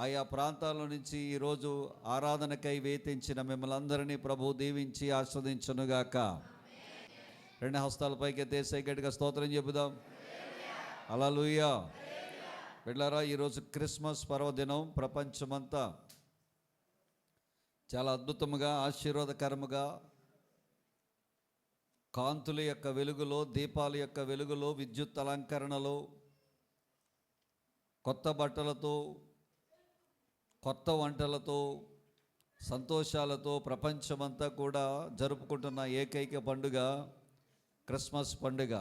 ఆయా ప్రాంతాల నుంచి ఈరోజు ఆరాధనకై వేతించిన మిమ్మల్ని అందరినీ ప్రభు దీవించి ఆస్వాదించునుగాక. రెండు హస్తాల పైకి ఎత్తేసే గట్టిగా స్తోత్రం చెబుదాం. హల్లెలూయా. బిడ్డలారా, ఈరోజు క్రిస్మస్ పర్వదినం. ప్రపంచమంతా చాలా అద్భుతముగా, ఆశీర్వాదకరముగా, కాంతుల యొక్క వెలుగులో, దీపాల యొక్క వెలుగులో, విద్యుత్ అలంకరణలో, కొత్త బట్టలతో, కొత్త వంటలతో, సంతోషాలతో ప్రపంచమంతా కూడా జరుపుకుంటున్న ఏకైక పండుగ క్రిస్మస్ పండుగ.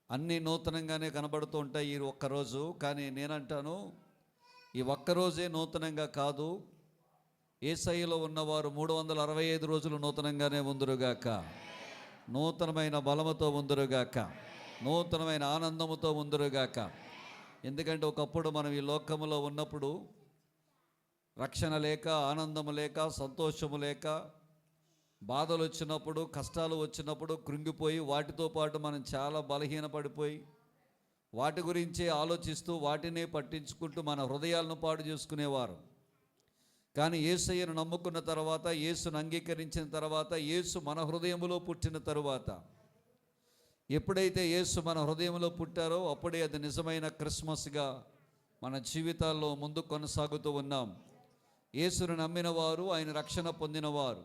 అన్నీ నూతనంగానే కనబడుతూ ఉంటాయి ఈ ఒక్కరోజు. కానీ నేనంటాను, ఈ ఒక్కరోజే నూతనంగా కాదు, యేసయ్యలో ఉన్నవారు 365 రోజులు నూతనంగానే ఉందురుగాక. నూతనమైన బలముతో ఉందురుగాక, నూతనమైన ఆనందముతో ఉందురుగాక. ఎందుకంటే ఒకప్పుడు మనం ఈ లోకములో ఉన్నప్పుడు రక్షణ లేక, ఆనందము లేక, సంతోషము లేక, బాధలు వచ్చినప్పుడు, కష్టాలు వచ్చినప్పుడు కృంగిపోయి, వాటితో పాటు మనం చాలా బలహీనపడిపోయి, వాటి గురించే ఆలోచిస్తూ, వాటినే పట్టించుకుంటూ మన హృదయాలను పాడు చేసుకునేవారు. కానీ యేసయ్యను నమ్ముకున్న తర్వాత, యేసును అంగీకరించిన తర్వాత, యేసు మన హృదయంలో పుట్టిన తరువాత, ఎప్పుడైతే యేసు మన హృదయంలో పుట్టారో అప్పుడే అది నిజమైన క్రిస్మస్గా మన జీవితాల్లో ముందు కొనసాగుతూ ఉన్నాం. యేసును నమ్మిన వారు, ఆయన రక్షణ పొందినవారు,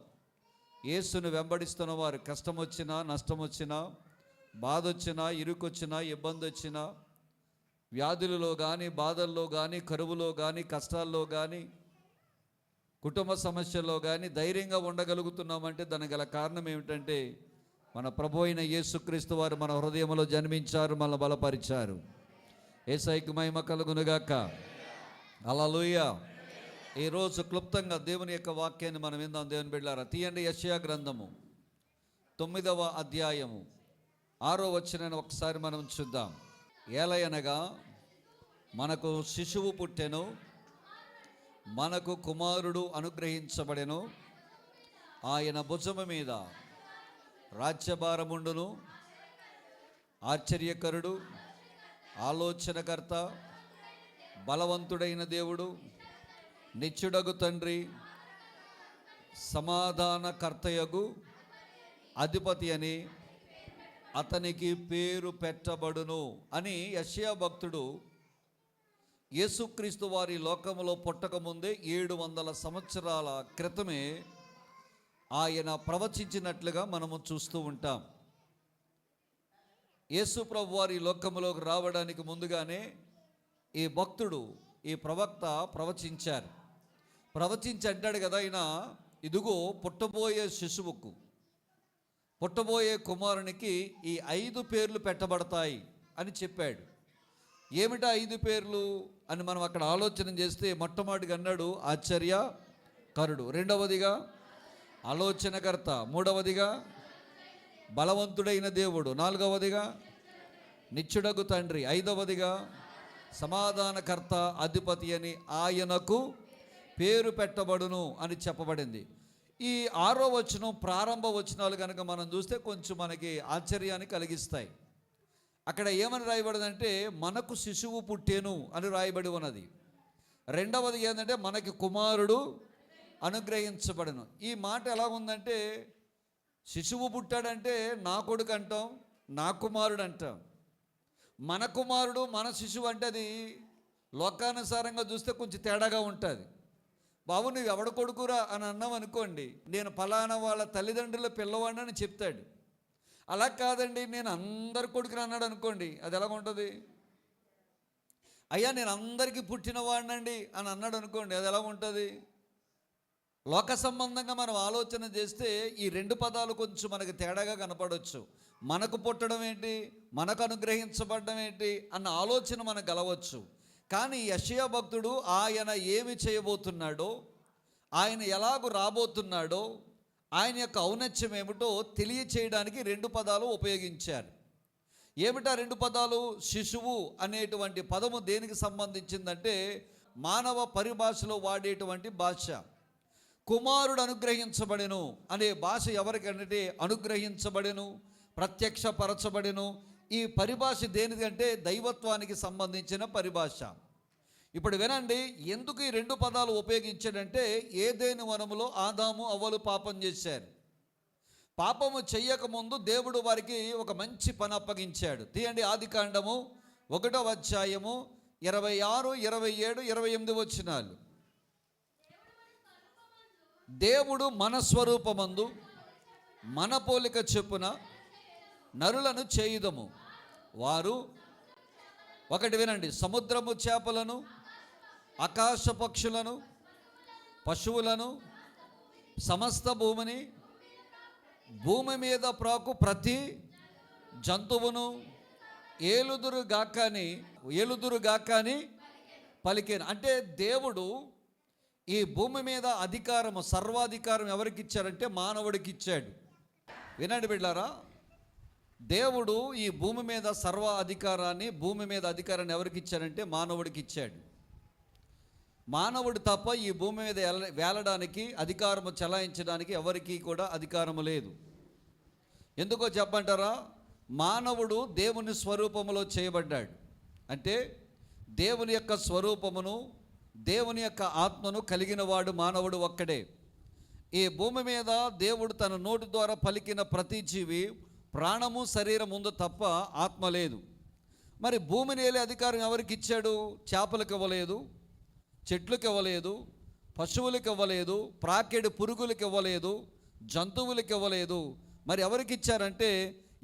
యేసును వెంబడిస్తున్న వారు, కష్టం వచ్చినా, నష్టం వచ్చినా, బాధ వచ్చినా, ఇరుకొచ్చినా, ఇబ్బంది వచ్చినా, వ్యాధులలో కానీ, బాధల్లో కానీ, కరువులో కానీ, కష్టాల్లో కానీ, కుటుంబ సమస్యల్లో కానీ ధైర్యంగా ఉండగలుగుతున్నామంటే దానికి గల కారణం ఏమిటంటే, మన ప్రభు అయిన యేసుక్రీస్తు వారు మన హృదయంలో జన్మించారు, మనల్ని బలపరిచారు. యేసయ్యకు మహిమ కలుగునుగాక. హల్లెలూయా. ఈరోజు క్లుప్తంగా దేవుని యొక్క వాక్యాన్ని మనం విందాం. దేవుని బిడ్డలారా, తీయండి యెషయా గ్రంథము 9వ అధ్యాయము 6వ వచనాన్ని ఒకసారి మనం చూద్దాం. ఏలయనగా మనకు శిశువు పుట్టెను, మనకు కుమారుడు అనుగ్రహించబడెను, ఆయన భుజము మీద రాజ్యభారముండును. ఆశ్చర్యకరుడు, ఆలోచనకర్త, బలవంతుడైన దేవుడు, నిత్యుడగు తండ్రి, సమాధానకర్తయగు అధిపతి అని అతనికి పేరు పెట్టబడును అని యెషయా భక్తుడు యేసుక్రీస్తు వారి లోకములో పుట్టకముందే 700 సంవత్సరాల క్రితమే ఆయన ప్రవచించినట్లుగా మనము చూస్తూ ఉంటాం. యేసు ప్రభు వారి లోకములోకి రావడానికి ముందుగానే ఈ భక్తుడు, ఈ ప్రవక్త ప్రవచించి అంటాడు కదా, ఆయన ఇదిగో పుట్టబోయే శిశువుకు, పుట్టబోయే కుమారునికి ఈ 5 పేర్లు పెట్టబడతాయి అని చెప్పాడు. ఏమిటా 5 పేర్లు అని మనం అక్కడ ఆలోచన చేస్తే, మొట్టమొదటిగా అన్నాడు ఆశ్చర్యకరుడు, రెండవదిగా ఆలోచనకర్త, మూడవదిగా బలవంతుడైన దేవుడు, నాలుగవదిగా నిత్యుడగు తండ్రి, ఐదవదిగా సమాధానకర్త అధిపతి అని ఆయనకు పేరు పెట్టబడును అని చెప్పబడింది. ఈ 6వ వచనం ప్రారంభ వచనాలు కనుక మనం చూస్తే కొంచెం మనకి ఆశ్చర్యాన్ని కలిగిస్తాయి. అక్కడ ఏమని రాయబడిందంటే, మనకు శిశువు పుట్టేను అని రాయబడి ఉన్నది. రెండవది ఏంటంటే, మనకి కుమారుడు అనుగ్రహించబడను. ఈ మాట ఎలా ఉందంటే, శిశువు పుట్టాడంటే నా కొడుకు అంటాం, నా కుమారుడు అంటాం. మన కుమారుడు, మన శిశువు అంటే అది లోకానుసారంగా చూస్తే కొంచెం తేడాగా ఉంటుంది. బాబు నువ్వు ఎవడ కొడుకురా అని అన్నాం అనుకోండి, నేను ఫలానా వాళ్ళ తల్లిదండ్రుల పిల్లవాడిని అని చెప్తాడు. అలా కాదండి, నేను అందరి కొడుకుని అన్నాడు అనుకోండి, అది ఎలాగ ఉంటుంది? అయ్యా నేను అందరికీ పుట్టినవాడినండి అని అన్నాడు అనుకోండి, అది ఎలా ఉంటుంది? లోక సంబంధంగా మనం ఆలోచన చేస్తే ఈ 2 పదాలు కొంచెం మనకు తేడాగా కనపడవచ్చు. మనకు పుట్టడం ఏంటి, మనకు అనుగ్రహించబడడం ఏంటి అన్న ఆలోచన మనకు కలవచ్చు. కానీ యెషయా భక్తుడు ఆయన ఏమి చేయబోతున్నాడో, ఆయన ఎలాగూ రాబోతున్నాడో, ఆయన యొక్క ఔన్నత్యం ఏమిటో తెలియచేయడానికి 2 పదాలు ఉపయోగించారు. ఏమిటా 2 పదాలు? శిశువు అనేటువంటి పదము దేనికి సంబంధించిందంటే మానవ పరిభాషలో వాడేటువంటి భాష. కుమారుడు అనుగ్రహించబడెను అనే భాష ఎవరికంటే అనుగ్రహించబడెను, ప్రత్యక్షపరచబడెను. ఈ పరిభాష దేనికంటే దైవత్వానికి సంబంధించిన పరిభాష. ఇప్పుడు వినండి, ఎందుకు ఈ రెండు పదాలు ఉపయోగించాడంటే, ఏదెను వనములో ఆదాము అవ్వలు పాపం చేశారు. పాపము చెయ్యకముందు దేవుడు వారికి ఒక మంచి పని అప్పగించాడు. తీయండి, ఆదికాండము 1వ అధ్యాయము 26, 27, 28 వచనాలు. దేవుడు మన స్వరూపమందు మన పోలిక చొప్పున నరులను చేయుదము. వారు, ఒకటి వినండి, సముద్రము చేపలను, ఆకాశ పక్షులను, పశువులను, సమస్త భూమిని, భూమి మీద ప్రాకు ప్రతి జంతువును ఏలుదురుగాకని పలికేను. అంటే దేవుడు ఈ భూమి మీద అధికారము, సర్వాధికారం ఎవరికి ఇచ్చారంటే మానవుడికి ఇచ్చాడు. వినండి బిడ్డారా, దేవుడు ఈ భూమి మీద భూమి మీద అధికారాన్ని ఎవరికి ఇచ్చారంటే మానవుడికి ఇచ్చాడు. మానవుడు తప్ప ఈ భూమి మీద వేలడానికి, అధికారము చెలాయించడానికి ఎవరికి కూడా అధికారము లేదు. ఎందుకో చెప్పంటారా? మానవుడు దేవుని స్వరూపములో చేయబడ్డాడు. అంటే దేవుని యొక్క స్వరూపమును, దేవుని యొక్క ఆత్మను కలిగిన వాడు మానవుడు ఒక్కడే. ఈ భూమి మీద దేవుడు తన నోటి ద్వారా పలికిన ప్రతి జీవి ప్రాణము, శరీరం ఉంది తప్ప ఆత్మ లేదు. మరి భూమిని ఏలే అధికారం ఎవరికి ఇచ్చాడు? చేపలకు ఇవ్వలేదు, చెట్లకు ఇవ్వలేదు, పశువులకు ఇవ్వలేదు, ప్రాకెడు పురుగులకు ఇవ్వలేదు, జంతువులకు ఇవ్వలేదు. మరి ఎవరికి ఇచ్చారంటే,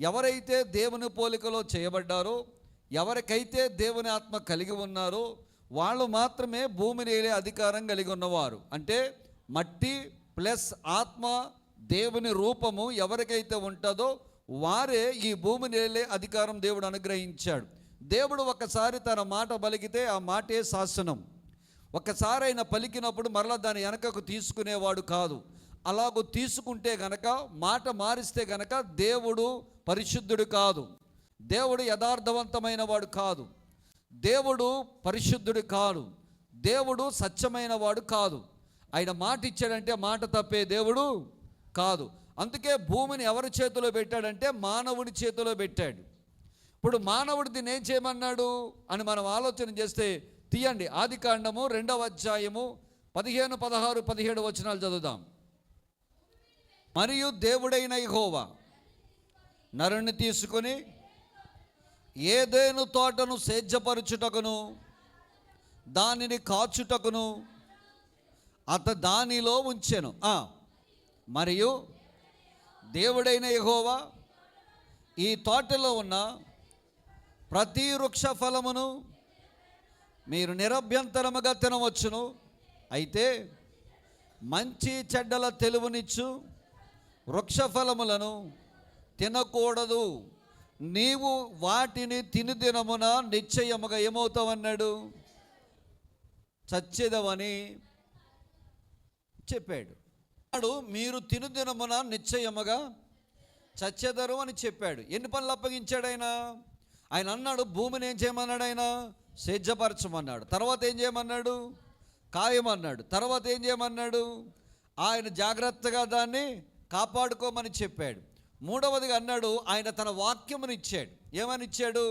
ఎవరైతే దేవుని పోలికలో చేయబడ్డారో, ఎవరికైతే దేవుని ఆత్మ కలిగి ఉన్నారో వాళ్ళు మాత్రమే భూమిని ఏలే అధికారం కలిగి ఉన్నవారు. అంటే మట్టి ప్లస్ ఆత్మ, దేవుని రూపము ఎవరికైతే ఉంటుందో వారే ఈ భూమిని ఏలే అధికారం దేవుడు అనుగ్రహించాడు. దేవుడు ఒక్కసారి తన మాట పలికితే ఆ మాటే శాసనం. ఒక్కసారి ఆయన పలికినప్పుడు మరలా దాని వెనకకు తీసుకునేవాడు కాదు. అలాగూ తీసుకుంటే గనక, మాట మారిస్తే గనక దేవుడు పరిశుద్ధుడు కాదు, దేవుడు యథార్థవంతమైన వాడు కాదు, దేవుడు పరిశుద్ధుడు కాదు, దేవుడు సత్యమైన వాడు కాదు. ఆయన మాట ఇచ్చాడంటే మాట తప్పే దేవుడు కాదు. అందుకే భూమిని ఎవరి చేతిలో పెట్టాడంటే మానవుడి చేతిలో పెట్టాడు. ఇప్పుడు మానవుడు దీన్ని ఏం చేయమన్నాడు అని మనం ఆలోచన చేస్తే, తీయండి, ఆదికాండము 2వ అధ్యాయము 15, 16, 17 వచనాలు చదువుదాం. మరియు దేవుడైన యెహోవా నరుని తీసుకొని ఏదెను తోటను సేద్యపరచుటకును దానిని కాచుటకును దానిలో ఉంచెను. మరియు దేవుడైన యెహోవా ఈ తోటలో ఉన్న ప్రతి వృక్ష ఫలమును మీరు నిరభ్యంతరముగా తినవచ్చును, అయితే మంచి చెడ్డల తెలివినిచ్చు వృక్ష ఫలములను తినకూడదు. నీవు వాటిని తిని దినమున నిశ్చయముగా ఏమవుతావన్నాడు? చచ్చేదవని చెప్పాడు. మీరు తిను దినమున నిశ్చయముగా చచ్చెదరు అని చెప్పాడు. ఎన్ని పనులు అప్పగించాడు ఆయన? ఆయన అన్నాడు, భూమిని ఏం చేయమన్నాడు? ఆయన సేద్యపరచమన్నాడు. తర్వాత ఏం చేయమన్నాడు? కాయమన్నాడు. తర్వాత ఏం చేయమన్నాడు? ఆయన జాగ్రత్తగా దాన్ని కాపాడుకోమని చెప్పాడు. మూడవదిగా అన్నాడు, ఆయన తన వాక్యమును ఇచ్చాడు. ఏమని ఇచ్చాడు?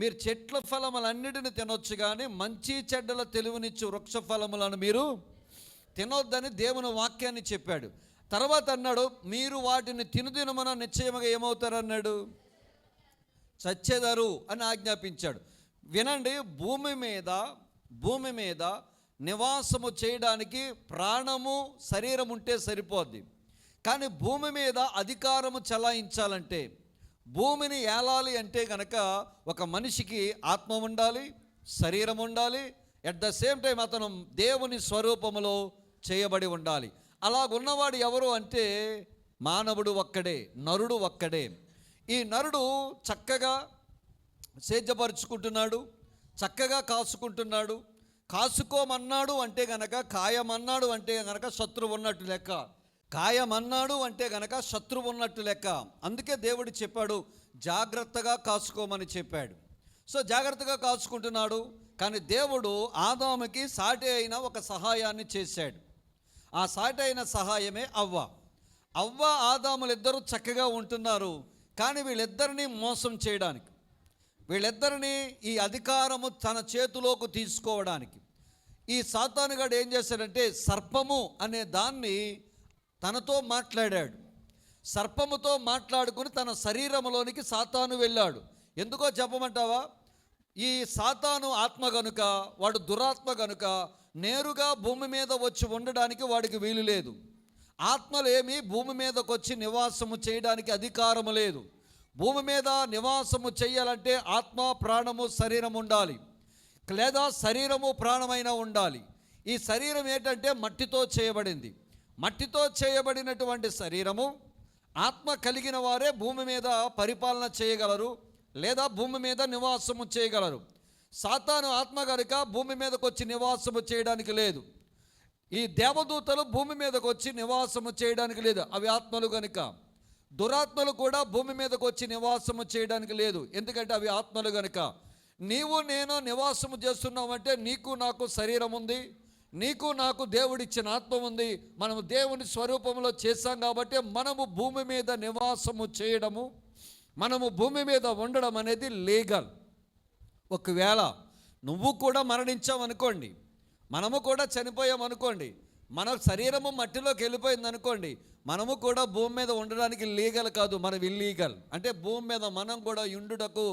మీరు చెట్ల ఫలములన్నిటిని తినొచ్చు, కానీ మంచి చెడ్డల తెలివినిచ్చు వృక్ష ఫలములను మీరు తినొద్దని దేవుని వాక్యాన్ని చెప్పాడు. తర్వాత అన్నాడు, మీరు వాటిని తినుదినమున నిశ్చయముగా ఏమవుతారన్నాడు? చచ్చెదరు అని ఆజ్ఞాపించాడు. వినండి, భూమి మీద నివాసము చేయడానికి ప్రాణము, శరీరం ఉంటే సరిపోద్ది. కానీ భూమి మీద అధికారము చలాయించాలంటే, భూమిని ఏలాలి అంటే కనుక ఒక మనిషికి ఆత్మ ఉండాలి, శరీరం ఉండాలి, ఎట్ ద సేమ్ టైం అతను దేవుని స్వరూపములో చేయబడి ఉండాలి. అలాగున్నవాడు ఎవరు అంటే మానవుడు ఒక్కడే, నరుడు ఒక్కడే. ఈ నరుడు చక్కగా సేద్యపరుచుకుంటున్నాడు, చక్కగా కాసుకుంటున్నాడు. కాసుకోమన్నాడు అంటే గనక, కాయమన్నాడు అంటే గనక శత్రువు ఉన్నట్టు లెక్క. కాయమన్నాడు అంటే గనక శత్రువు ఉన్నట్టు లెక్క. అందుకే దేవుడు చెప్పాడు, జాగ్రత్తగా కాసుకోమని చెప్పాడు. సో జాగ్రత్తగా కాచుకుంటున్నాడు. కానీ దేవుడు ఆదాముకి సాటి అయిన ఒక సహాయాన్ని చేశాడు. ఆ సాటి అయిన సహాయమే అవ్వ. ఆదాములిద్దరూ చక్కగా ఉంటున్నారు. కానీ వీళ్ళిద్దరినీ మోసం చేయడానికి, వీళ్ళిద్దరినీ ఈ అధికారము తన చేతిలోకి తీసుకోవడానికి, ఈ సాతానుగాడు ఏం చేశాడంటే సర్పము అనే దాన్ని తనతో మాట్లాడాడు. సర్పముతో మాట్లాడుకుని తన శరీరంలోనికి సాతాను వెళ్ళాడు. ఎందుకో చెప్పమంటావా? ఈ సాతాను ఆత్మ గనుక, వాడు దురాత్మ గనుక నేరుగా భూమి మీద వచ్చి ఉండడానికి వాడికి వీలు లేదు. ఆత్మలేమి భూమి మీదకి వచ్చి నివాసము చేయడానికి అధికారము లేదు. భూమి మీద నివాసము చేయాలంటే ఆత్మ, ప్రాణము, శరీరం ఉండాలి, లేదా శరీరము ప్రాణమైనా ఉండాలి. ఈ శరీరం ఏంటంటే మట్టితో చేయబడింది. మట్టితో చేయబడినటువంటి శరీరము, ఆత్మ కలిగిన వారే భూమి మీద పరిపాలన చేయగలరు, లేదా భూమి మీద నివాసము చేయగలరు. సాతాను ఆత్మ కనుక భూమి మీదకి వచ్చి నివాసము చేయడానికి లేదు. ఈ దేవదూతలు భూమి మీదకి వచ్చి నివాసము చేయడానికి లేదు, అవి ఆత్మలు కనుక. దురాత్మలు కూడా భూమి మీదకి వచ్చి నివాసము చేయడానికి లేదు, ఎందుకంటే అవి ఆత్మలు కనుక. నీవు నేను నివాసము చేస్తున్నామంటే నీకు నాకు శరీరం ఉంది, నీకు నాకు దేవుడిచ్చిన ఆత్మ ఉంది. మనము దేవుని స్వరూపంలో చేశాం కాబట్టి మనము భూమి మీద నివాసము చేయడము, మనము భూమి మీద ఉండడం అనేది లీగల్. ఒకవేళ నువ్వు కూడా మరణించావనుకోండి, మనము కూడా చనిపోయామనుకోండి, మన శరీరము మట్టిలోకి వెళ్ళిపోయింది అనుకోండి, మనము కూడా భూమి మీద ఉండడానికి లీగల్ కాదు, మనం ఇల్లీగల్. అంటే భూమి మీద మనం కూడా ఉండుటకు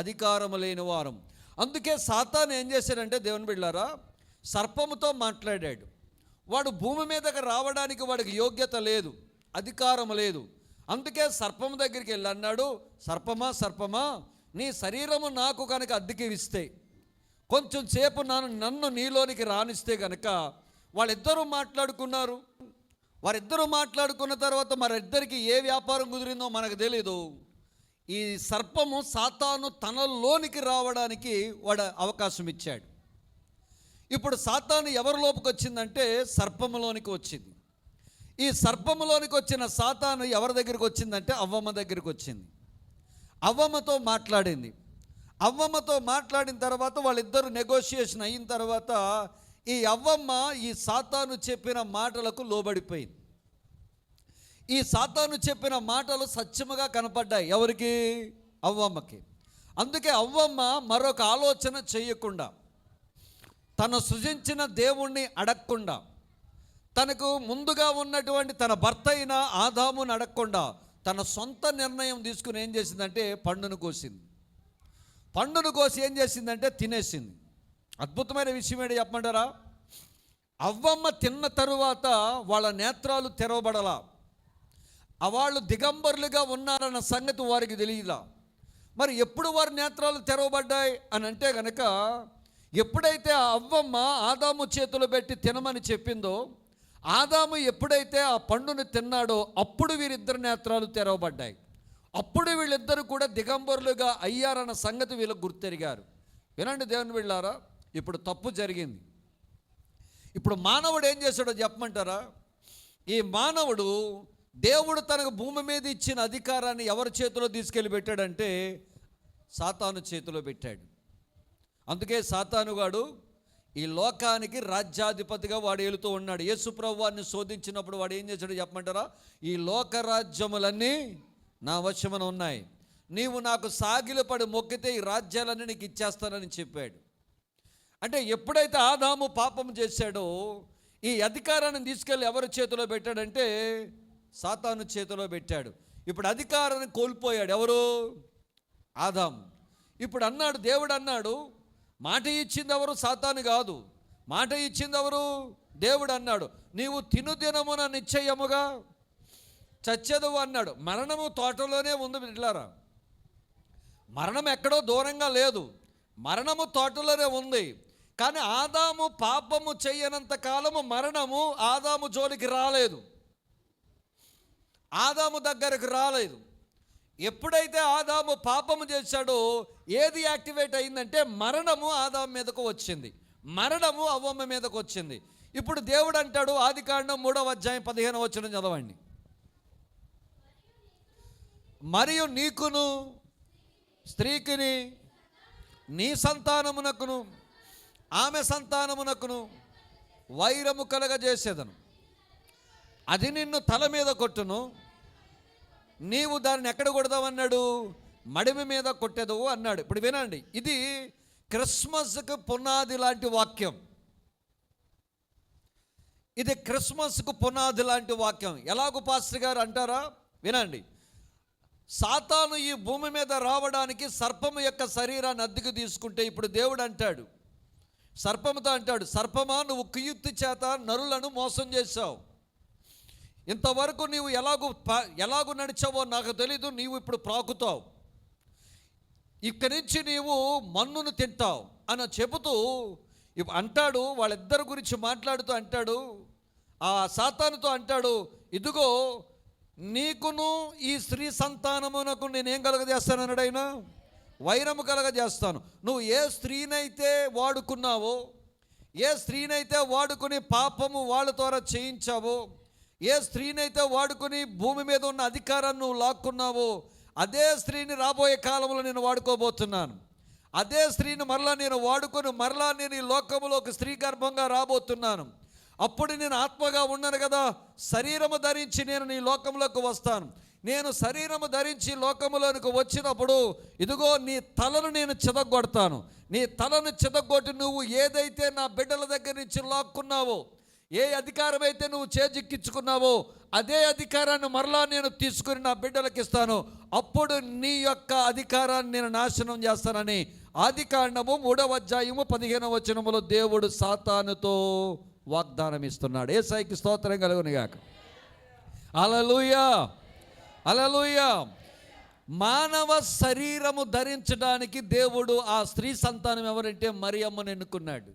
అధికారం లేని వారం. అందుకే సాతాను ఏం చేశాడంటే, దేవుని బిడ్డలారా, సర్పముతో మాట్లాడాడు. వాడు భూమి మీదకి రావడానికి వాడికి యోగ్యత లేదు, అధికారం లేదు. అందుకే సర్పము దగ్గరికి వెళ్ళి అన్నాడు, సర్పమా సర్పమా, నీ శరీరము నాకు కనుక అద్దెకి ఇస్తే, కొంచెం సేపు నన్ను నీలోనికి రానిస్తే కనుక. వాళ్ళిద్దరూ మాట్లాడుకున్నారు. వారిద్దరూ మాట్లాడుకున్న తర్వాత మరిద్దరికి ఏ వ్యాపారం కుదిరిందో మనకు తెలీదు. ఈ సర్పము సాతాను తనలోనికి రావడానికి వాడు అవకాశం ఇచ్చాడు. ఇప్పుడు సాతాను ఎవరిలోకి వచ్చిందంటే సర్పములోనికి వచ్చింది. ఈ సర్పములోనికి వచ్చిన సాతాను ఎవరి దగ్గరికి వచ్చిందంటే అవ్వమ్మ దగ్గరికి వచ్చింది. అవ్వమ్మతో మాట్లాడింది. అవ్వమ్మతో మాట్లాడిన తర్వాత వాళ్ళిద్దరూ నెగోషియేషన్ అయిన తర్వాత ఈ అవ్వమ్మ ఈ సాతాను చెప్పిన మాటలకు లోబడిపోయింది. ఈ సాతాను చెప్పిన మాటలు సత్యముగా కనపడ్డాయి ఎవరికి? అవ్వమ్మకి. అందుకే అవ్వమ్మ మరొక ఆలోచన చేయకుండా, తను సృజించిన దేవుణ్ణి అడగకుండా, తనకు ముందుగా ఉన్నటువంటి తన భర్త అయిన ఆదాముని అడగకుండా తన సొంత నిర్ణయం తీసుకుని ఏం చేసిందంటే పండును కోసింది. పండును కోసి ఏం చేసిందంటే తినేసింది. అద్భుతమైన విషయం ఏంటి చెప్పమంటారా? అవ్వమ్మ తిన్న తరువాత వాళ్ళ నేత్రాలు తెరవబడలా, వాళ్ళు దిగంబరులుగా ఉన్నారన్న సంగతి వారికి తెలియలా. మరి ఎప్పుడు వారి నేత్రాలు తెరవబడ్డాయి అని అంటే కనుక, ఎప్పుడైతే ఆ అవ్వమ్మ ఆదాము చేతులు పెట్టి తినమని చెప్పిందో, ఆదాము ఎప్పుడైతే ఆ పండును తిన్నాడో అప్పుడు వీరిద్దరు నేత్రాలు తెరవబడ్డాయి. అప్పుడు వీళ్ళిద్దరూ కూడా దిగంబరులుగా అయ్యారన్న సంగతి వీళ్ళకు గుర్తెరిగారు. వినండి దేవుని బిడ్డలారా, ఇప్పుడు తప్పు జరిగింది. ఇప్పుడు మానవుడు ఏం చేశాడో చెప్పమంటారా? ఈ మానవుడు దేవుడు తనకు భూమి మీద ఇచ్చిన అధికారాన్ని ఎవరి చేతిలో తీసుకెళ్ళి పెట్టాడంటే సాతాను చేతిలో పెట్టాడు. అందుకే సాతానుగాడు ఈ లోకానికి రాజ్యాధిపతిగా వాడు ఏలుతూ ఉన్నాడు. యేసు ప్రభువాన్ని శోధించినప్పుడు వాడు ఏం చేశాడో చెప్పమంటారా? ఈ లోక రాజ్యములన్నీ నా వశమున ఉన్నాయి, నీవు నాకు సాగిలపడి మొక్కితే ఈ రాజ్యాలన్నీ నీకు ఇచ్చేస్తానని చెప్పాడు. అంటే ఎప్పుడైతే ఆదాము పాపం చేశాడో ఈ అధికారాన్ని తీసుకెళ్ళి ఎవరి చేతిలో పెట్టాడంటే సాతాను చేతిలో పెట్టాడు. ఇప్పుడు అధికారాన్ని కోల్పోయాడు ఎవరు? ఆదాము. ఇప్పుడు అన్నాడు, దేవుడు అన్నాడు, మాట ఇచ్చింది ఎవరు? సాతాను కాదు, మాట ఇచ్చింది ఎవరు? దేవుడు అన్నాడు, నీవు తినుదినమున నిశ్చయముగా చచ్చెదవు అన్నాడు. మరణము తోటలోనే ఉంది బిడ్డలారా, మరణం ఎక్కడో దూరంగా లేదు, మరణము తోటలోనే ఉంది. కానీ ఆదాము పాపము చేయనంత కాలము మరణము ఆదాము జోలికి రాలేదు, ఆదాము దగ్గరకు రాలేదు. ఎప్పుడైతే ఆదాము పాపము చేశాడో ఏది యాక్టివేట్ అయిందంటే మరణము ఆదాము మీదకు వచ్చింది, మరణము అవ్వమ్మ మీదకు వచ్చింది. ఇప్పుడు దేవుడు అంటాడు, ఆదికాండం 3వ అధ్యాయం 15వ వచనం చదవండి. మరియు నీకును స్త్రీకిని నీ సంతానమునకును ఆమె సంతానమునకును వైరము కలగజేసేదను, అది నిన్ను తల మీద కొట్టును, నీవు దాన్ని ఎక్కడ కొడదామన్నాడు? మడిమి మీద కొట్టేదవు అన్నాడు. ఇప్పుడు వినండి, ఇది క్రిస్మస్కి పునాది లాంటి వాక్యం. ఇది క్రిస్మస్కు పునాది లాంటి వాక్యం. ఎలాగో పాస్టర్ గారు అంటారా? వినండి. సాతాను ఈ భూమి మీద రావడానికి సర్పము యొక్క శరీరాన్ని అద్దెకు తీసుకుంటే, ఇప్పుడు దేవుడు అంటాడు, సర్పముతో అంటాడు, సర్పమా, నువ్వు కుయుక్తి చేత నరులను మోసం చేశావు. ఇంతవరకు నీవు ఎలాగూ నడిచావో నాకు తెలీదు, నీవు ఇప్పుడు ప్రాకుతావు, ఇక్కడి నుంచి నీవు మన్నును తింటావు అని చెబుతూ అంటాడు. వాళ్ళిద్దరి గురించి మాట్లాడుతూ అంటాడు, ఆ సాతానుతో అంటాడు, ఇదిగో నీకును ఈ స్త్రీ సంతానమునకు నేనేం కలగజేస్తాను అన్నాడు ఆయన, వైరము కలగజేస్తాను. నువ్వు ఏ స్త్రీనైతే వాడుకున్నావో, ఏ స్త్రీనైతే వాడుకుని పాపము వాళ్ళ ద్వారా చేయించావో, ఏ స్త్రీనైతే వాడుకుని భూమి మీద ఉన్న అధికారాన్ని నువ్వు లాక్కున్నావో, అదే స్త్రీని రాబోయే కాలంలో నేను వాడుకోబోతున్నాను. అదే స్త్రీని మరలా నేను వాడుకొని మరలా నేను ఈ లోకంలో ఒక స్త్రీ గర్భంగా రాబోతున్నాను. అప్పుడు నేను ఆత్మగా ఉన్నాను కదా, శరీరము ధరించి నేను నీ లోకంలోకి వస్తాను. నేను శరీరము ధరించి లోకములోనికి వచ్చినప్పుడు ఇదిగో నీ తలను నేను చితగొడతాను. నీ తలను చితగొట్టి నువ్వు ఏదైతే నా బిడ్డల దగ్గర నుంచి లాక్కున్నావో, ఏ అధికారం అయితే నువ్వు చేజిక్కించుకున్నావో, అదే అధికారాన్ని మరలా నేను తీసుకుని నా బిడ్డలకు ఇస్తాను. అప్పుడు నీ యొక్క అధికారాన్ని నేను నాశనం చేస్తానని ఆదికాండము 3వ అధ్యాయము 15వ వచనములో దేవుడు సాతానుతో వాగ్దానం ఇస్తున్నాడు. యేసయ్యకి స్తోత్రం కలుగును గాక. హల్లెలూయా, హల్లెలూయా. మానవ శరీరము ధరించడానికి దేవుడు ఆ స్త్రీ సంతానం ఎవరంటే మరియమ్మను ఎన్నుకున్నాడు.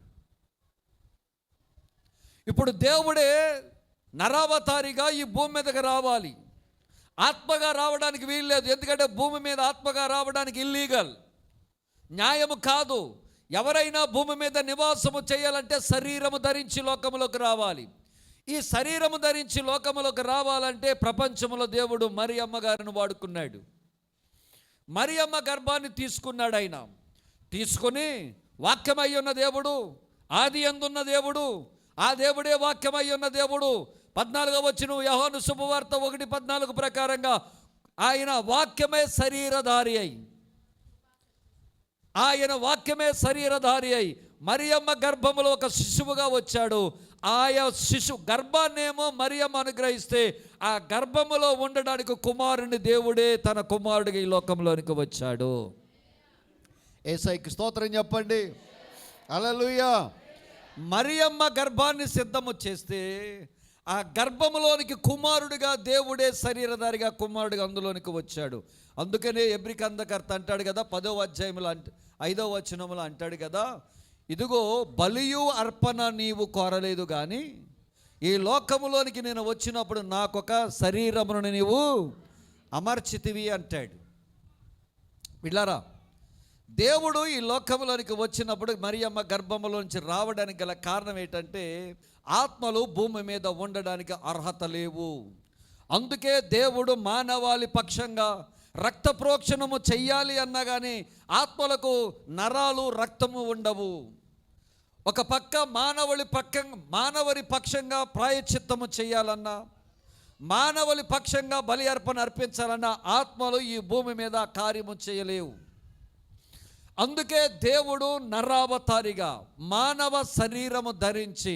ఇప్పుడు దేవుడే నరావతారిగా ఈ భూమి మీదకి రావాలి. ఆత్మగా రావడానికి వీల్లేదు, ఎందుకంటే భూమి మీద ఆత్మగా రావడానికి ఇల్లీగల్, న్యాయము కాదు. ఎవరైనా భూమి మీద నివాసము చేయాలంటే శరీరము ధరించి లోకములోకి రావాలి. ఈ శరీరము ధరించి లోకములోకి రావాలంటే ప్రపంచంలో దేవుడు మరియమ్మ గారిని వాడుకున్నాడు. మరియమ్మ గర్భాన్ని తీసుకున్నాడు. ఆయన తీసుకొని వాక్యమై ఉన్న దేవుడు, ఆది యందున్న దేవుడు, ఆ దేవుడే వాక్యమై ఉన్న దేవుడు. 14వ వచనం యోహాను శుభవార్త 1:14 ప్రకారంగా ఆయన వాక్యమే శరీరధారి అయి, ఆయన వాక్యమే శరీరధారి అయి మరియమ్మ గర్భములో ఒక శిశువుగా వచ్చాడు. ఆయా గర్భాన్నేమో మరియమ్మ అనుగ్రహిస్తే, ఆ గర్భములో ఉండడానికి కుమారుని దేవుడే తన కుమారుడిగా ఈ లోకంలోనికి వచ్చాడు. యేసయ్యకి స్తోత్రం చెప్పండి. హల్లెలూయా. మరియమ్మ గర్భాన్ని సిద్ధము చేస్తే ఆ గర్భములోనికి కుమారుడిగా దేవుడే శరీరధారిగా కుమారుడిగా అందులోనికి వచ్చాడు. అందుకనే ఎబ్రి కందకర్త అంటాడు కదా, 10వ అధ్యాయంలో 5వ వచనంలో అంటాడు కదా, ఇదిగో బలియు అర్పణ నీవు కోరలేదు కానీ ఈ లోకములోనికి నేను వచ్చినప్పుడు నాకొక శరీరమును నీవు అమర్చితివి అంటాడు. పిల్లారా, దేవుడు ఈ లోకంలోనికి వచ్చినప్పుడు మరియమ్మ గర్భంలోంచి రావడానికి గల కారణం ఏంటంటే, ఆత్మలు భూమి మీద ఉండడానికి అర్హత లేవు. అందుకే దేవుడు మానవాళి పక్షంగా రక్త ప్రోక్షణము చెయ్యాలి అన్నా కానీ ఆత్మలకు నరాలు రక్తము ఉండవు. ఒక పక్క మానవుడి పక్షంగా ప్రాయశ్చిత్తము చేయాలన్నా, మానవుడి పక్షంగా బలి అర్పణ అర్పించాలన్నా ఆత్మలు ఈ భూమి మీద కార్యము చేయలేవు. అందుకే దేవుడు నరావతారిగా మానవ శరీరము ధరించి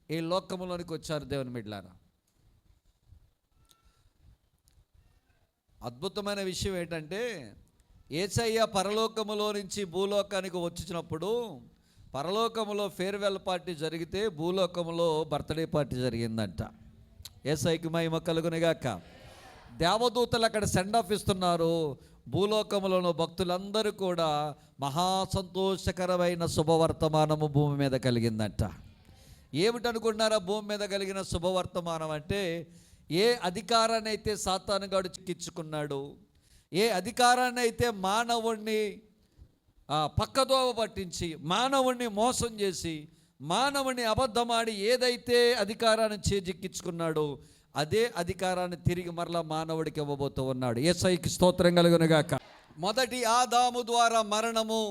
ఈ లోకములోనికి వచ్చారు. దేవుని బిడ్డలారా, అద్భుతమైన విషయం ఏంటంటే, యేసయ్య పరలోకములో నుంచి భూలోకానికి వచ్చినప్పుడు పరలోకములో ఫేర్వెల్ పార్టీ జరిగితే భూలోకములో బర్త్డే పార్టీ జరిగిందంట. యేసయ్యకి మహిమ కలుగునుగాక. దేవదూతలు అక్కడ సెండ్ ఆఫ్ ఇస్తున్నారు. భూలోకములోని భక్తులందరూ కూడా మహా సంతోషకరమైన శుభవర్తమానము భూమి మీద కలిగిందంట. ఏమిటనుకున్నారా భూమి మీద కలిగిన శుభవర్తమానం అంటే, ఏ అధికారాన్ని అయితే సాతానుగాడు చిక్కించుకున్నాడు, ఏ అధికారాన్ని అయితే మానవుణ్ణి పక్కదోవ పట్టించి మానవుణ్ణి మోసం చేసి మానవుణ్ణి అబద్ధమాడి ఏదైతే అధికారాన్ని చేజిక్కించుకున్నాడో అదే అధికారాన్ని తిరిగి మరలా మానవుడికి ఇవ్వబోతూ ఉన్నాడు. యేసయ్యకి స్తోత్రం కలుగునుగాక. మొదటి ఆదాము ద్వారా మరణము,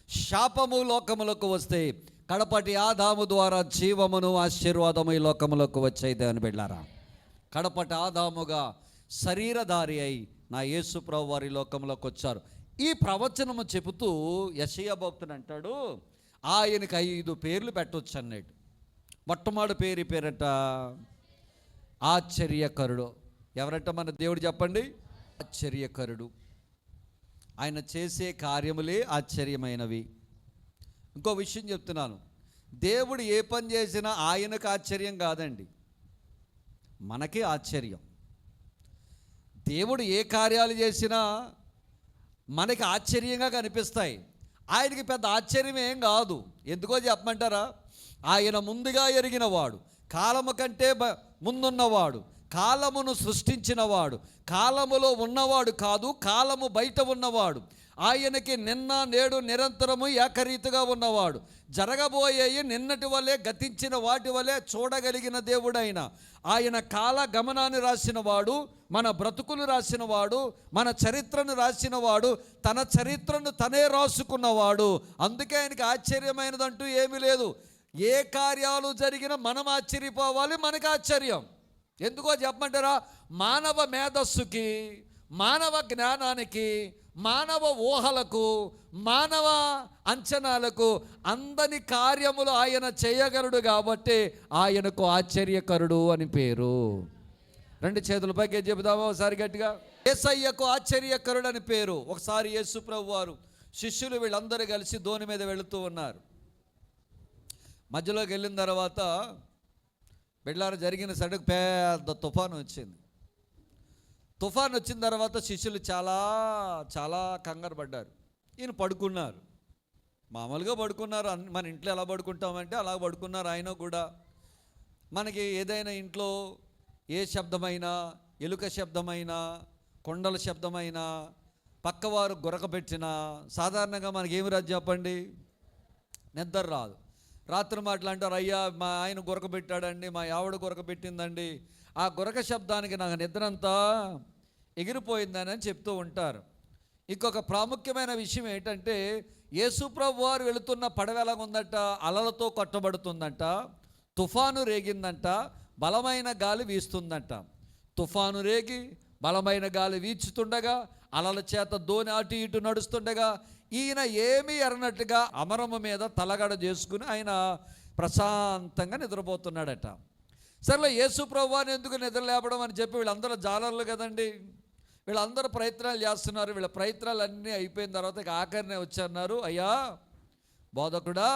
శాపము లోకములకు వస్తే, కడపటి ఆదాము ద్వారా జీవమును ఆశీర్వాదము ఈ లోకములకు వచ్చాయి. దేవుని బిడ్డలారా, కడపటి ఆదాముగా శరీరధారి అయి నా యేసు ప్రభు వారి లోకంలోకి వచ్చారు. ఈ ప్రవచనము చెబుతూ యెషయా భక్తుడు అంటాడు, ఆయనకి 5 పేర్లు పెట్టవచ్చు అన్నాడు. మొట్టమొదటి పేరట ఆశ్చర్యకరుడు. ఎవరట మన దేవుడు చెప్పండి? ఆశ్చర్యకరుడు. ఆయన చేసే కార్యములే ఆశ్చర్యమైనవి. ఇంకో విషయం చెప్తున్నాను, దేవుడు ఏ పని చేసినా ఆయనకు ఆశ్చర్యం కాదండి, మనకే ఆశ్చర్యం. దేవుడు ఏ కార్యాలు చేసినా మనకి ఆశ్చర్యంగా కనిపిస్తాయి, ఆయనకి పెద్ద ఆశ్చర్యం ఏం కాదు. ఎందుకో చెప్పమంటారా? ఆయన ముందుగా ఎరిగినవాడు, కాలము కంటే ముందున్నవాడు, కాలమును సృష్టించినవాడు, కాలములో ఉన్నవాడు కాదు, కాలము బయట ఉన్నవాడు. ఆయనకి నిన్న నేడు నిరంతరము ఏకరీతిగా ఉన్నవాడు. జరగబోయేవి నిన్నటి వలె గతించిన వాటి వలె చూడగలిగిన దేవుడైన ఆయన కాల గమనాన్ని రాసినవాడు, మన బ్రతుకులు రాసినవాడు, మన చరిత్రను రాసినవాడు, తన చరిత్రను తనే రాసుకున్నవాడు. అందుకే ఆయనకి ఆశ్చర్యమైనదంటూ ఏమీ లేదు. ఏ కార్యాలు జరిగినా మనం ఆశ్చర్యపోవాలి, మనకి ఆశ్చర్యం. ఎందుకో చెప్పమంటారా? మానవ మేధస్సుకి, మానవ జ్ఞానానికి, మానవ ఊహలకు, మానవ అంచనాలకు అందని కార్యములు ఆయన చేయగలడు కాబట్టి ఆయనకు ఆశ్చర్యకరుడు అని పేరు. రెండు చేతులపైకి చెబుదామా ఒకసారి గట్టిగా? యేసయ్యకు ఆశ్చర్యకరుడు అని పేరు. ఒకసారి యేసు ప్రభు వారు శిష్యులు వీళ్ళందరూ కలిసి దోణి మీద వెళుతూ ఉన్నారు. మధ్యలోకి వెళ్ళిన తర్వాత బిడ్డలారా జరిగిన సడకు పెద్ద తుఫాను వచ్చింది. తుఫాను వచ్చిన తర్వాత శిష్యులు చాలా చాలా కంగారు పడ్డారు. ఈయన పడుకున్నారు, మామూలుగా పడుకున్నారు. మన ఇంట్లో ఎలా పడుకుంటామంటే అలా పడుకున్నారు. ఆయన కూడా మనకి ఏదైనా ఇంట్లో ఏ శబ్దమైనా, ఎలుక శబ్దమైనా, కొండల శబ్దమైనా, పక్కవారు గురకబెట్టినా సాధారణంగా మనకేమి రాదు చెప్పండి? నిద్ర రాదు. రాత్రి మాటలు అంటారు, అయ్యా మా ఆయన గురకబెట్టాడండి, మా ఆవిడ గురకబెట్టిందండి, ఆ గురక శబ్దానికి నాకు నిద్ర అంతా ఎగిరిపోయిందని అని చెప్తూ ఉంటారు. ఇంకొక ప్రాముఖ్యమైన విషయం ఏంటంటే, యేసుప్రభు వారు వెళుతున్న పడవ ఎలాగుందట? అలలతో కొట్టబడుతుందంట, తుఫాను రేగిందంట, బలమైన గాలి వీస్తుందంట. తుఫాను రేగి బలమైన గాలి వీచుతుండగా, అలల చేత దోణి అటు ఇటు నడుస్తుండగా, ఈయన ఏమీ ఎరనట్టుగా అమరము మీద తలగడ చేసుకుని ఆయన ప్రశాంతంగా నిద్రపోతున్నాడట. సరేలే, యేసు ప్రభువాని ఎందుకు నిద్ర లేపడం అని చెప్పి వీళ్ళందరూ జాలర్లు కదండి, వీళ్ళందరూ ప్రయత్నాలు చేస్తున్నారు. వీళ్ళ ప్రయత్నాలు అన్నీ అయిపోయిన తర్వాత ఆఖరినే వచ్చన్నారు, అయ్యా బోధకుడా,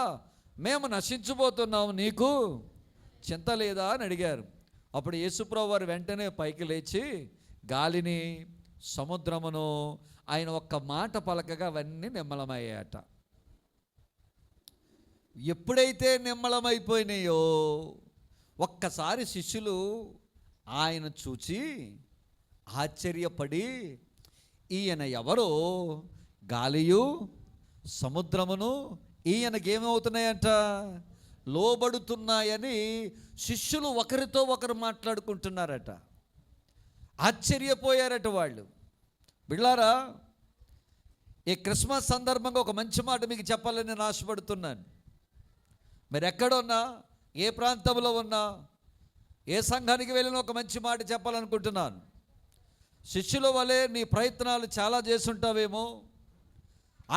మేము నశించిపోతున్నాము, నీకు చింత లేదా అని అడిగారు. అప్పుడు యేసుప్రభు వారు వెంటనే పైకి లేచి గాలిని, సముద్రమును ఆయన ఒక్క మాట పలకగా అవన్నీ నిమ్మలమయ్యాయట. ఎప్పుడైతే నిమ్మలమైపోయినాయో ఒక్కసారి శిష్యులు ఆయన చూచి ఆశ్చర్యపడి, ఈయన ఎవరో, గాలియు సముద్రమును ఈయనకేమవుతున్నాయంట? లోబడుతున్నాయని శిష్యులు ఒకరితో ఒకరు మాట్లాడుకుంటున్నారట. ఆశ్చర్యపోయారట వాళ్ళు. బిళ్ళారా, ఈ క్రిస్మస్ సందర్భంగా ఒక మంచి మాట మీకు చెప్పాలని నేను ఆశపడుతున్నాను. మీరు ఎక్కడున్నా, ఏ ప్రాంతంలో ఉన్నా, ఏ సంఘానికి వెళ్ళినా ఒక మంచి మాట చెప్పాలనుకుంటున్నాను. శిష్యుల వలె నీ ప్రయత్నాలు చాలా చేసుంటావేమో,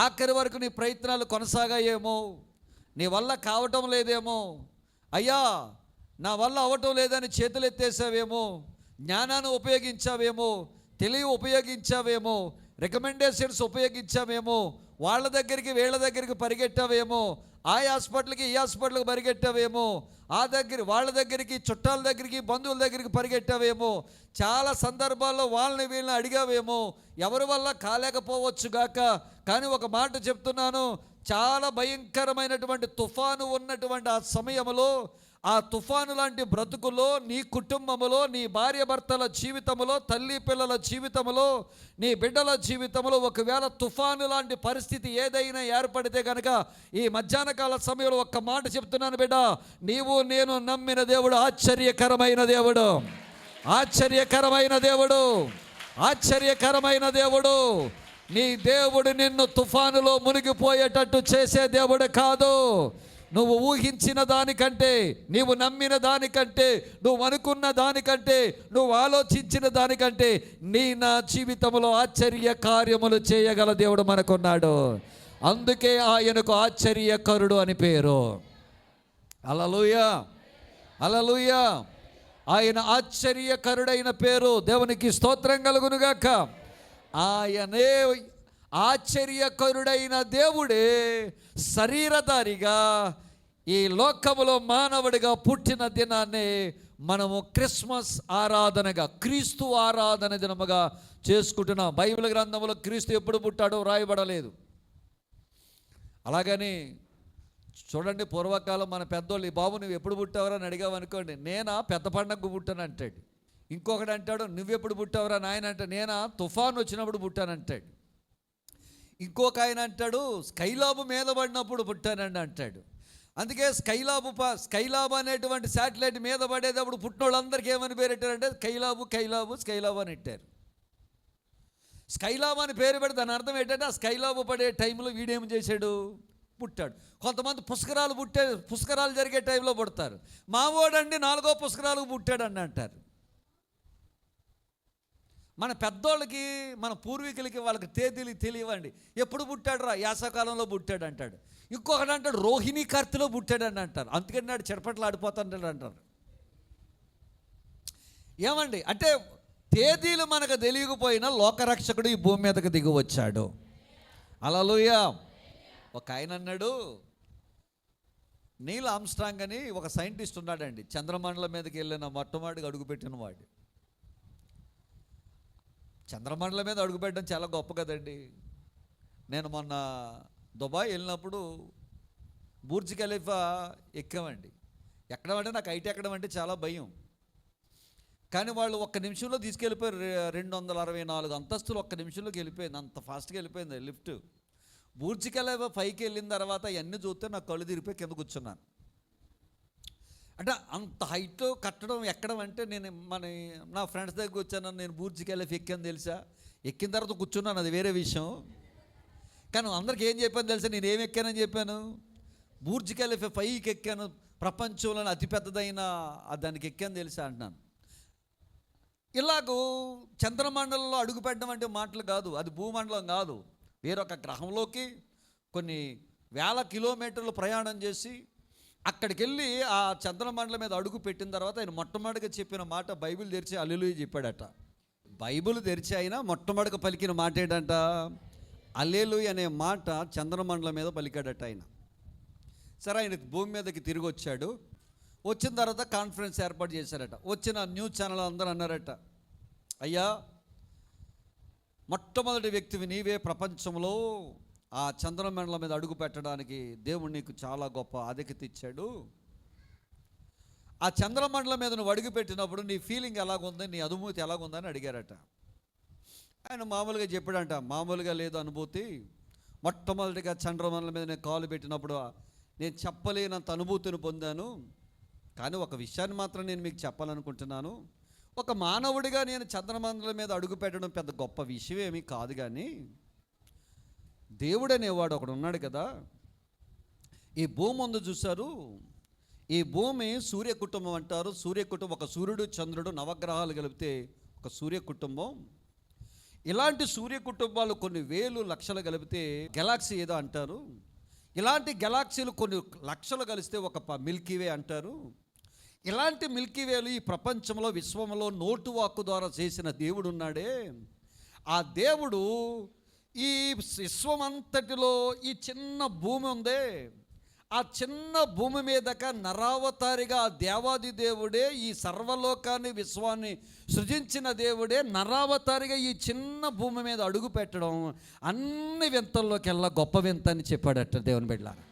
ఆఖరి వరకు నీ ప్రయత్నాలు కొనసాగాయేమో, నీ వల్ల కావటం లేదేమో, అయ్యా నా వల్ల అవటం లేదని చేతులు ఎత్తేసావేమో, జ్ఞానాన్ని ఉపయోగించావేమో, తెలివి ఉపయోగించావేమో, రికమెండేషన్స్ ఉపయోగించావేమో, వాళ్ళ దగ్గరికి వీళ్ళ దగ్గరికి పరిగెట్టావేమో, ఆ హాస్పిటల్కి ఈ హాస్పిటల్కి పరిగెట్టావేమో, వాళ్ళ దగ్గరికి, చుట్టాల దగ్గరికి, బంధువుల దగ్గరికి పరిగెట్టావేమో, చాలా సందర్భాల్లో వాళ్ళని వీళ్ళని అడిగావేమో, ఎవరి వల్ల కాలేకపోవచ్చు గాక. కానీ ఒక మాట చెప్తున్నాను, చాలా భయంకరమైనటువంటి తుఫాను ఉన్నటువంటి ఆ సమయంలో, ఆ తుఫాను లాంటి బ్రతుకులో, నీ కుటుంబములో, నీ భార్య భర్తల జీవితంలో, తల్లి పిల్లల జీవితంలో, నీ బిడ్డల జీవితంలో ఒకవేళ తుఫాను లాంటి పరిస్థితి ఏదైనా ఏర్పడితే కనుక ఈ మధ్యాహ్నకాల సమయంలో ఒక్క మాట చెప్తున్నాను బిడ్డ, నీవు నేను నమ్మిన దేవుడు ఆశ్చర్యకరమైన దేవుడు, ఆశ్చర్యకరమైన దేవుడు, ఆశ్చర్యకరమైన దేవుడు. నీ దేవుడు నిన్ను తుఫానులో మునిగిపోయేటట్టు చేసే దేవుడు కాదు. నువ్వు ఊహించిన దానికంటే, నీవు నమ్మిన దానికంటే, నువ్వు అనుకున్న దానికంటే, నువ్వు ఆలోచించిన దానికంటే నా జీవితంలో ఆశ్చర్య కార్యములు చేయగల దేవుడు మనకున్నాడు. అందుకే ఆయనకు ఆశ్చర్యకరుడు అని పేరు. హల్లెలూయా. హల్లెలూయా. ఆయన ఆశ్చర్యకరుడైన పేరు. దేవునికి స్తోత్రం కలుగునుగాక. ఆయనే ఆశ్చర్యకరుడైన దేవుడే శరీరధారిగా ఈ లోకములో మానవుడిగా పుట్టిన దినాన్ని మనము క్రిస్మస్ ఆరాధనగా, క్రీస్తు ఆరాధన దినముగా చేసుకుంటున్నాం. బైబిల్ గ్రంథంలో క్రీస్తు ఎప్పుడు పుట్టాడో రాయబడలేదు. అలాగని చూడండి, పూర్వకాలం మన పెద్దోళ్ళు, ఈ బాబు నువ్వు ఎప్పుడు పుట్టావరా అని అడిగావనుకోండి, నేనా పెద్ద పండగకు పుట్టాను అంటాడు. ఇంకొకటి అంటాడు, నువ్వెప్పుడు పుట్టావరా నాయన అంటే, నేనా తుఫాను వచ్చినప్పుడు పుట్టానంటాడు. ఇంకొక ఆయన అంటాడు, స్కైలాబు మీద పడినప్పుడు పుట్టానండి అంటాడు. అందుకే స్కైలాబ్ అనేటువంటి శాటిలైట్ మీద పడేటప్పుడు పుట్టిన వాళ్ళందరికీ ఏమని పేరు పెట్టారంటే స్కైలాబ్ అని పెట్టారు. స్కైలాబ్ అని పేరు పెడితే దాని అర్థం ఏంటంటే, ఆ స్కైలాబ్ పడే టైంలో వీడేం చేశాడు, పుట్టాడు. కొంతమంది పుష్కరాలు జరిగే టైంలో పుడతారు. మావోడండి 4వ పుష్కరాలకు పుట్టాడండి అంటారు. మన పెద్దోళ్ళకి, మన పూర్వీకులకి వాళ్ళకి తేదీలు తెలియవండి. ఎప్పుడు పుట్టాడు రా, యాసకాలంలో పుట్టాడు అంటాడు. ఇంకొకటి అంటాడు రోహిణీ కార్తెలో పుట్టాడని అంటారు. అందుకని నాడు చిరపట్లు ఆడిపోతాడు అంటారు. ఏమండి అంటే తేదీలు మనకు తెలియకపోయినా లోకరక్షకుడు ఈ భూమి మీదకి దిగి వచ్చాడు. హల్లెలూయా. ఒక ఆయన అన్నాడు, నీల్ ఆమ్స్ట్రాంగ్ అని ఒక సైంటిస్ట్ ఉన్నాడండి. చంద్రమండలం మీదకి వెళ్ళిన మొట్టమొదటిగా అడుగుపెట్టిన వాడు. చంద్రమండలం మీద అడుగుపెట్టడం చాలా గొప్ప కదండి. నేను మొన్న దుబాయ్ వెళ్ళినప్పుడు బుర్జ్ ఖలీఫా ఎక్కామండి. ఎక్కడం అంటే నాకు హైట్ ఎక్కడం అంటే చాలా భయం. కానీ వాళ్ళు ఒక్క నిమిషంలో తీసుకెళ్ళిపోయారు. 264 అంతస్తులు ఒక్క నిమిషంలోకి వెళ్ళిపోయింది. అంత ఫాస్ట్గా వెళ్ళిపోయింది లిఫ్ట్. బుర్జ్ ఖలీఫా పైకి వెళ్ళిన తర్వాత అవన్నీ చూస్తే నాకు కళ్ళు తిరిగిపోయి కింద కూర్చున్నాను. అంటే అంత హైట్లో కట్టడం ఎక్కడం అంటే, నేను నా ఫ్రెండ్స్ దగ్గర వచ్చాను, నేను బుర్జ్ ఖలీఫా ఎక్కాను తెలుసా. ఎక్కిన తర్వాత కూర్చున్నాను, అది వేరే విషయం. కానీ అందరికి ఏం చెప్పాను తెలుసా, నేను ఏమి ఎక్కానని చెప్పాను, బుర్జ్ ఖలీఫా పైకి ఎక్కాను, ప్రపంచంలోని అతిపెద్దదైన దానికి ఎక్కాను తెలుసా అంటున్నాను. ఇలాగూ చంద్రమండలంలో అడుగుపెట్టడం అంటే మాటలు కాదు, అది భూమండలం కాదు. వేరొక గ్రహంలోకి కొన్ని వేల కిలోమీటర్లు ప్రయాణం చేసి అక్కడికి వెళ్ళి ఆ చంద్రమండలం మీద అడుగు పెట్టిన తర్వాత ఆయన మొట్టమొదటిగా చెప్పిన మాట, బైబిల్ తెరిచి హల్లెలూయా చెప్పాడట. బైబిల్ తెరిచి ఆయన మొట్టమొదటిగా పలికిన మాట ఏంటంట, హల్లెలూయా అనే మాట చంద్రమండలం మీద పలికాడట ఆయన. సరే, ఆయన భూమి మీదకి తిరిగి వచ్చాడు. వచ్చిన తర్వాత కాన్ఫరెన్స్ ఏర్పాటు చేశారట. వచ్చిన న్యూస్ ఛానల్ అందరూ అన్నారట, అయ్యా మొట్టమొదటి వ్యక్తివి నీవే ప్రపంచంలో ఆ చంద్రమండలం మీద అడుగు పెట్టడానికి దేవుడు నీకు చాలా గొప్ప ఆధిక్యత ఇచ్చాడు. ఆ చంద్రమండలం మీద నువ్వు అడుగు పెట్టినప్పుడు నీ ఫీలింగ్ ఎలాగుంది, నీ అనుభూతి ఎలాగుందని అడిగారట. ఆయన మామూలుగా చెప్పాడంట, మామూలుగా లేదు అనుభూతి. మొట్టమొదటిగా చంద్రమండలం మీద నేను కాలు పెట్టినప్పుడు నేను చెప్పలేనంత అనుభూతిని పొందాను. కానీ ఒక విషయాన్ని మాత్రం నేను మీకు చెప్పాలనుకుంటున్నాను. ఒక మానవుడిగా నేను చంద్రమండలం మీద అడుగు పెట్టడం పెద్ద గొప్ప విషయం ఏమీ కాదు, కానీ దేవుడు అనేవాడు ఒకడు ఉన్నాడు కదా. ఈ భూమి ఉంది చూశారు, ఈ భూమి సూర్య కుటుంబం అంటారు. సూర్య కుటుంబం, ఒక సూర్యుడు చంద్రుడు నవగ్రహాలు కలిపితే ఒక సూర్య కుటుంబం. ఇలాంటి సూర్య కుటుంబాలు కొన్ని వేలు లక్షలు కలిపితే గెలాక్సీ ఏదో అంటారు. ఇలాంటి గెలాక్సీలు కొన్ని లక్షలు కలిస్తే ఒక మిల్కీవే అంటారు. ఇలాంటి మిల్కీవేలు ఈ ప్రపంచంలో, విశ్వంలో నోటు వాక్కు ద్వారా చేసిన దేవుడు ఉన్నాడే, ఆ దేవుడు ఈ విశ్వమంతటిలో ఈ చిన్న భూమి ఉందే, ఆ చిన్న భూమి మీదక నరావతారిగా ఆ దేవాది దేవుడే, ఈ సర్వలోకాన్ని విశ్వాన్ని సృజించిన దేవుడే నరావతారిగా ఈ చిన్న భూమి మీద అడుగు పెట్టడం అన్ని వింతల్లోకెల్లా గొప్ప వింత అని చెప్పాడట దేవుని బిడ్డలారా.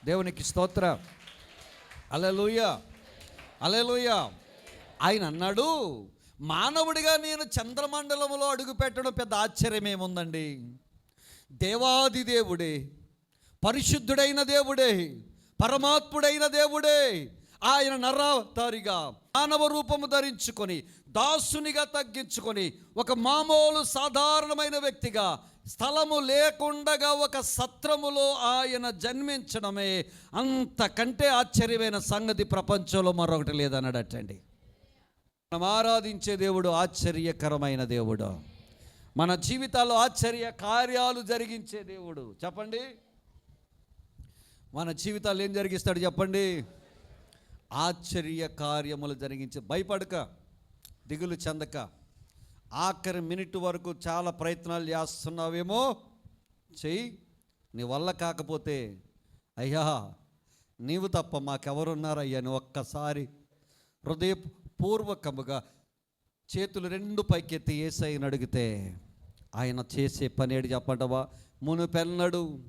దేవునికి స్తోత్రం. హల్లెలూయా, హల్లెలూయా. ఆయన అన్నాడు, మానవుడిగా నేను చంద్రమండలంలో అడుగు పెట్టడం పెద్ద ఆశ్చర్యం ఏముందండి. దేవాది దేవుడే, పరిశుద్ధుడైన దేవుడే, పరమాత్ముడైన దేవుడే ఆయన నరావతారిగా మానవ రూపము ధరించుకొని దాసునిగా తగ్గించుకొని ఒక మామూలు సాధారణమైన వ్యక్తిగా స్థలము లేకుండగా ఒక సత్రములో ఆయన జన్మించడమే అంతకంటే ఆశ్చర్యమైన సంగతి ప్రపంచంలో మరొకటి లేదన్నాడటండి. మనం ఆరాధించే దేవుడు ఆశ్చర్యకరమైన దేవుడు, మన జీవితాల్లో ఆశ్చర్య కార్యాలు జరిగించే దేవుడు. చెప్పండి, మన జీవితాలు ఏం జరిగిస్తాడు చెప్పండి? ఆశ్చర్య కార్యములు జరిగించి, భయపడక, దిగులు చెందక, ఆఖరి మినిట్ వరకు చాలా ప్రయత్నాలు చేస్తున్నావేమో, చెయ్యి. నీ వల్ల కాకపోతే, అయ్యా నీవు తప్ప మాకెవరున్నారయ్యా అని ఒక్కసారి హృదయపూర్వకముగా చేతులు రెండు పైకెత్తి యేసయ్యను అడిగితే ఆయన చేసే పని ఏడు చెప్పంటవా? మునుపెన్నడు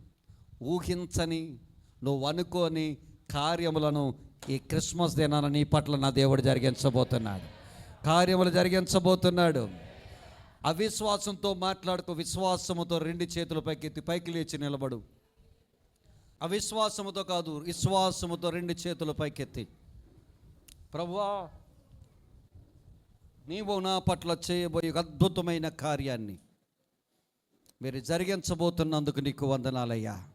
ఊహించని, నువ్వు అనుకోని కార్యములను ఈ క్రిస్మస్ దినాన నీ పట్ల నా దేవుడు జరిగించబోతున్నాడు. కార్యములు జరిగించబోతున్నాడు. అవిశ్వాసంతో మాట్లాడుతూ విశ్వాసముతో రెండు చేతుల పైకెత్తి పైకి లేచి నిలబడు. అవిశ్వాసముతో కాదు, విశ్వాసముతో రెండు చేతుల పైకెత్తి, ప్రభువా నీవు నా పట్ల చేయబోయే అద్భుతమైన కార్యాన్ని మీరు జరిగించబోతున్నందుకు నీకు వందనాలయ్యా.